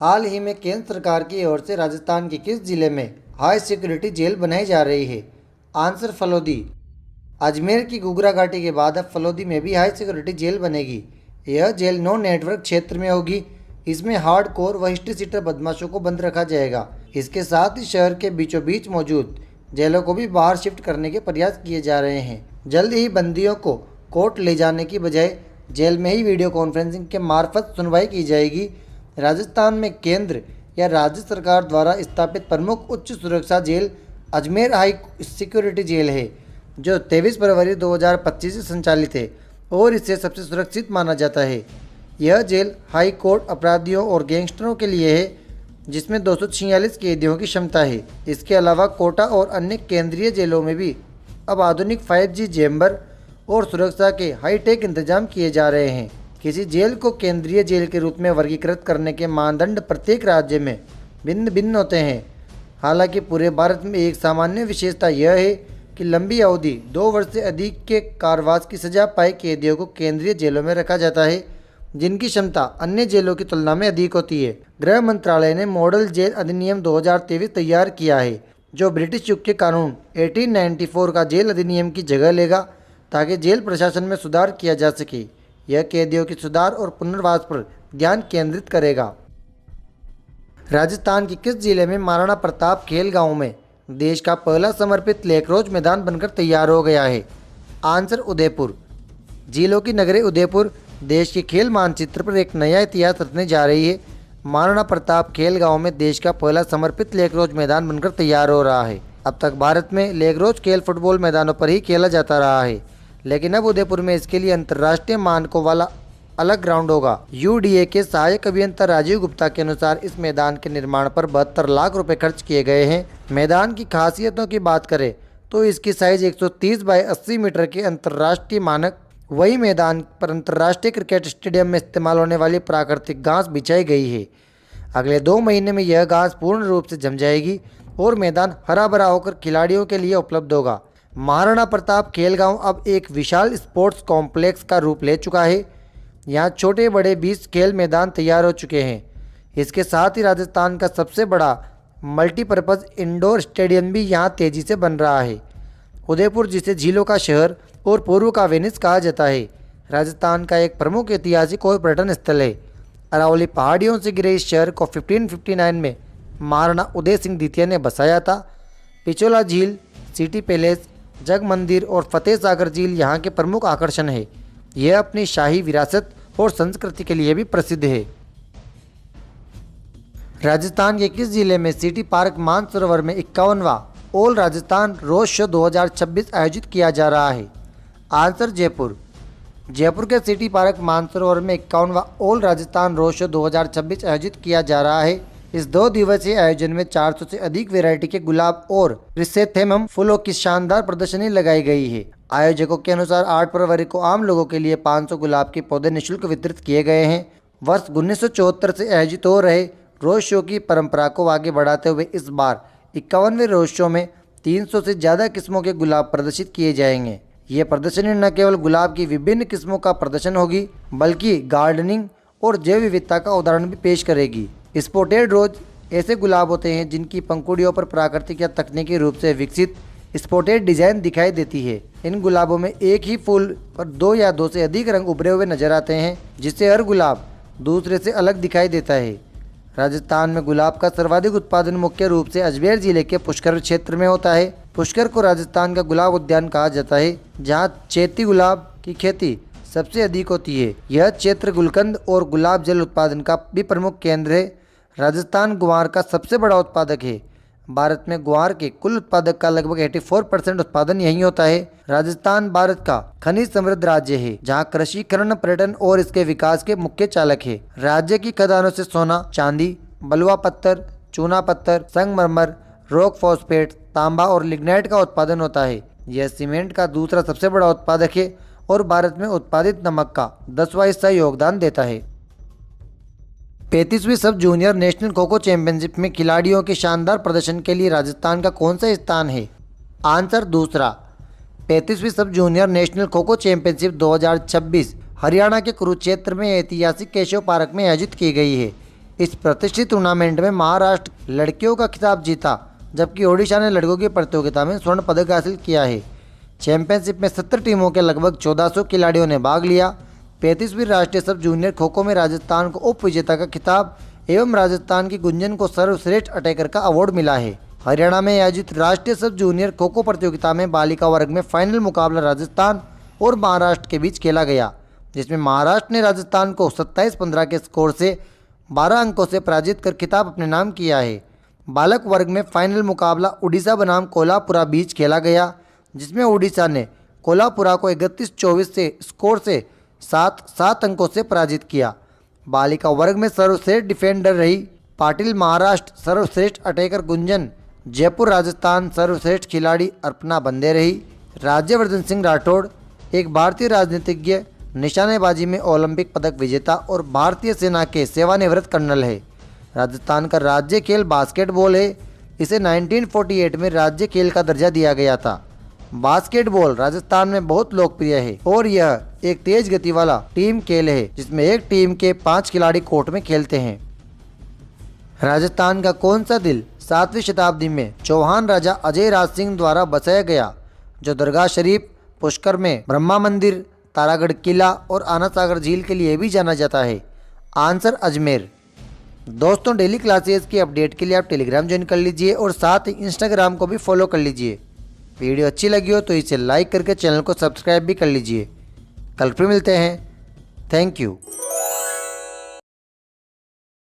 हाल ही में केंद्र सरकार की ओर से राजस्थान के किस जिले में हाई सिक्योरिटी जेल बनाई जा रही है? आंसर फलोदी। अजमेर की गुगरा घाटी के बाद अब फलोदी में भी हाई सिक्योरिटी जेल बनेगी। यह जेल नो नेटवर्क क्षेत्र में होगी। इसमें हार्ड कोर व हिस्ट्री सीटर बदमाशों को बंद रखा जाएगा। इसके साथ ही शहर के बीचों बीच मौजूद जेलों को भी बाहर शिफ्ट करने के प्रयास किए जा रहे हैं। जल्द ही बंदियों को कोर्ट ले जाने की बजाय जेल में ही वीडियो कॉन्फ्रेंसिंग के मार्फत सुनवाई की जाएगी। राजस्थान में केंद्र या राज्य सरकार द्वारा स्थापित प्रमुख उच्च सुरक्षा jail Ajmer high security jail है, जो 23 फरवरी 2025 से संचालित है और इसे सबसे सुरक्षित माना जाता है। यह जेल हाई कोर्ट अपराधियों और गैंगस्टरों के लिए है, जिसमें 246 कैदियों की क्षमता है। इसके अलावा कोटा और अन्य केंद्रीय जेलों में भी अब आधुनिक 5G चैम्बर और सुरक्षा के हाईटेक इंतजाम किए जा रहे हैं। किसी जेल को केंद्रीय जेल के रूप में वर्गीकृत करने के मानदंड प्रत्येक राज्य में भिन्न भिन्न होते हैं। हालांकि पूरे भारत में एक सामान्य विशेषता यह है कि लंबी अवधि 2 वर्ष से अधिक के कारावास की सजा पाए कैदियों को केंद्रीय जेलों में रखा जाता है, जिनकी क्षमता अन्य जेलों की तुलना में अधिक होती है। गृह मंत्रालय ने मॉडल जेल अधिनियम 2023 तैयार किया है, जो ब्रिटिश युग के कानून 1894 का जेल अधिनियम की जगह लेगा, ताकि जेल प्रशासन में सुधार किया जा सके। यह कैदियों के सुधार और पुनर्वास पर ध्यान केंद्रित करेगा। राजस्थान के किस जिले में महाराणा प्रताप खेल गांव में देश का पहला समर्पित लेकरोज मैदान बनकर तैयार हो गया है? आंसर उदयपुर। जिलों की नगरी उदयपुर देश के खेल मानचित्र पर एक नया इतिहास रचने जा रही है। महाराणा प्रताप खेल गांव में देश का पहला समर्पित लेकरोज मैदान बनकर तैयार हो रहा है। अब तक भारत में लेकरोज खेल फुटबॉल मैदानों पर ही खेला जाता रहा है, लेकिन अब उदयपुर में इसके लिए अंतर्राष्ट्रीय मानकों वाला अलग ग्राउंड होगा। UDA के सहायक अभियंता राजीव गुप्ता के अनुसार इस मैदान के निर्माण पर 72 लाख रुपए खर्च किए गए हैं। मैदान की खासियतों की बात करें तो इसकी साइज 130 बाई 80 मीटर के अंतर्राष्ट्रीय मानक। वही मैदान पर अंतर्राष्ट्रीय क्रिकेट स्टेडियम में इस्तेमाल होने वाली प्राकृतिक घास बिछाई गई है। अगले 2 महीने में यह घास पूर्ण रूप से जम जाएगी और मैदान हरा भरा होकर खिलाड़ियों के लिए उपलब्ध होगा। महाराणा प्रताप खेल गांव अब एक विशाल स्पोर्ट्स कॉम्प्लेक्स का रूप ले चुका है। यहाँ छोटे बड़े 20 खेल मैदान तैयार हो चुके हैं। इसके साथ ही राजस्थान का सबसे बड़ा मल्टीपर्पज़ इंडोर स्टेडियम भी यहाँ तेज़ी से बन रहा है। उदयपुर, जिसे झीलों का शहर और पूर्व का वेनिस कहा जाता है, राजस्थान का एक प्रमुख ऐतिहासिक और पर्यटन स्थल है। अरावली पहाड़ियों से घिरे इस शहर को 1559 में महाराणा उदय सिंह द्वितीय ने बसाया था। पिछोला झील, सिटी पैलेस, जग मंदिर और फतेह सागर झील यहाँ के प्रमुख आकर्षण है। यह अपनी शाही विरासत और संस्कृति के लिए भी प्रसिद्ध है। राजस्थान के किस जिले में सिटी पार्क मानसरोवर में 51वां ऑल राजस्थान रोड शो 2026 आयोजित किया जा रहा है? आंसर जयपुर। जयपुर के सिटी पार्क मानसरोवर में 51वां ऑल राजस्थान रोड शो 2026 आयोजित किया जा रहा है। इस 2 दिवसीय आयोजन में 400 से अधिक वैरायटी के गुलाब और क्रिसैंथेमम फूलों की शानदार प्रदर्शनी लगाई गई है। आयोजकों के अनुसार 8 फरवरी को आम लोगों के लिए 500 गुलाब के पौधे निःशुल्क वितरित किए गए हैं। वर्ष 1974 से आयोजित हो रहे रोड शो की परंपरा को आगे बढ़ाते हुए इस बार 51वें रोड शो में 300 से ज़्यादा किस्मों के गुलाब प्रदर्शित किए जाएंगे। ये प्रदर्शनी न केवल गुलाब की विभिन्न किस्मों का प्रदर्शन होगी, बल्कि गार्डनिंग और जैव विविधता का उदाहरण भी पेश करेगी। स्पॉटेड रोज ऐसे गुलाब होते हैं जिनकी पंखुड़ियों पर प्राकृतिक या तकनीकी रूप से विकसित स्पॉटेड डिजाइन दिखाई देती है। इन गुलाबों में एक ही फूल पर 2 या 2 से अधिक रंग उभरे हुए नजर आते हैं, जिससे हर गुलाब दूसरे से अलग दिखाई देता है। राजस्थान में गुलाब का सर्वाधिक उत्पादन मुख्य रूप से अजमेर जिले के पुष्कर क्षेत्र में होता है। पुष्कर को राजस्थान का गुलाब उद्यान कहा जाता है, जहाँ चैती गुलाब की खेती सबसे अधिक होती है। यह क्षेत्र गुलकंद और गुलाब जल उत्पादन का भी प्रमुख केंद्र है। राजस्थान ग्वार का सबसे बड़ा उत्पादक है। भारत में ग्वार के कुल उत्पादक का लगभग 84% उत्पादन यहीं होता है। राजस्थान भारत का खनिज समृद्ध राज्य है, जहां कृषि, खनन, पर्यटन और इसके विकास के मुख्य चालक है। राज्य की खदानों से सोना, चांदी, बलुआ पत्थर, चूना पत्थर, संगमरमर, रॉक फॉस्फेट, तांबा और लिग्नाइट का उत्पादन होता है। यह सीमेंट का दूसरा सबसे बड़ा उत्पादक है और भारत में उत्पादित नमक का 10वां हिस्सा योगदान देता है। 35वीं सब junior national kho kho championship में खिलाड़ियों के शानदार प्रदर्शन के लिए राजस्थान का कौन सा स्थान है? आंसर दूसरा। 35वीं सब junior national kho kho championship 2026 Haryana के कुरुक्षेत्र में ऐतिहासिक केशव पार्क में आयोजित की गई है। इस प्रतिष्ठित टूर्नामेंट में महाराष्ट्र लड़कियों का खिताब जीता, जबकि ओडिशा ने लड़कों की प्रतियोगिता में स्वर्ण पदक हासिल किया है। चैंपियनशिप में 70 टीमों के लगभग 1400 खिलाड़ियों ने भाग लिया। 35वीं राष्ट्रीय सब जूनियर खो खो में राजस्थान को उप विजेता का खिताब एवं राजस्थान की गुंजन को सर्वश्रेष्ठ अटैकर का अवार्ड मिला है। हरियाणा में आयोजित राष्ट्रीय सब जूनियर खो खो प्रतियोगिता में बालिका वर्ग में फाइनल मुकाबला राजस्थान और महाराष्ट्र के बीच खेला गया, जिसमें महाराष्ट्र ने राजस्थान को 27-15 के स्कोर से 12 अंकों से पराजित कर खिताब अपने नाम किया है। बालक वर्ग में फाइनल मुकाबला उड़ीसा बनाम कोल्हापुरा बीच खेला गया, जिसमें उड़ीसा ने कोल्हापुरा को 31-24 से स्कोर से 7 अंकों से पराजित किया। बालिका वर्ग में सर्वश्रेष्ठ डिफेंडर रही पाटिल महाराष्ट्र, सर्वश्रेष्ठ अटैकर गुंजन जयपुर राजस्थान, सर्वश्रेष्ठ खिलाड़ी अर्पणा बंदे रही। राज्यवर्धन सिंह राठौड़ एक भारतीय राजनीतिज्ञ, निशानेबाजी में ओलंपिक पदक विजेता और भारतीय सेना के सेवानिवृत्त कर्नल है। राजस्थान का राज्य खेल बास्केटबॉल है। इसे 1948 में राज्य खेल का दर्जा दिया गया था। बास्केटबॉल राजस्थान में बहुत लोकप्रिय है और यह एक तेज गति वाला टीम खेल है, जिसमें एक टीम के 5 खिलाड़ी कोर्ट में खेलते हैं। राजस्थान का कौन सा दिल 7वीं शताब्दी में चौहान राजा अजय राज सिंह द्वारा बसाया गया, जो दरगाह शरीफ, पुष्कर में ब्रह्मा मंदिर, तारागढ़ किला और आना सागर झील के लिए भी जाना जाता है? आंसर अजमेर। दोस्तों, डेली क्लासेस की अपडेट के लिए आप टेलीग्राम ज्वाइन कर लीजिए और साथ ही इंस्टाग्राम को भी फॉलो कर लीजिए। वीडियो अच्छी लगी हो तो इसे लाइक करके चैनल को सब्सक्राइब भी कर लीजिए। कल फिर मिलते हैं। Thank you.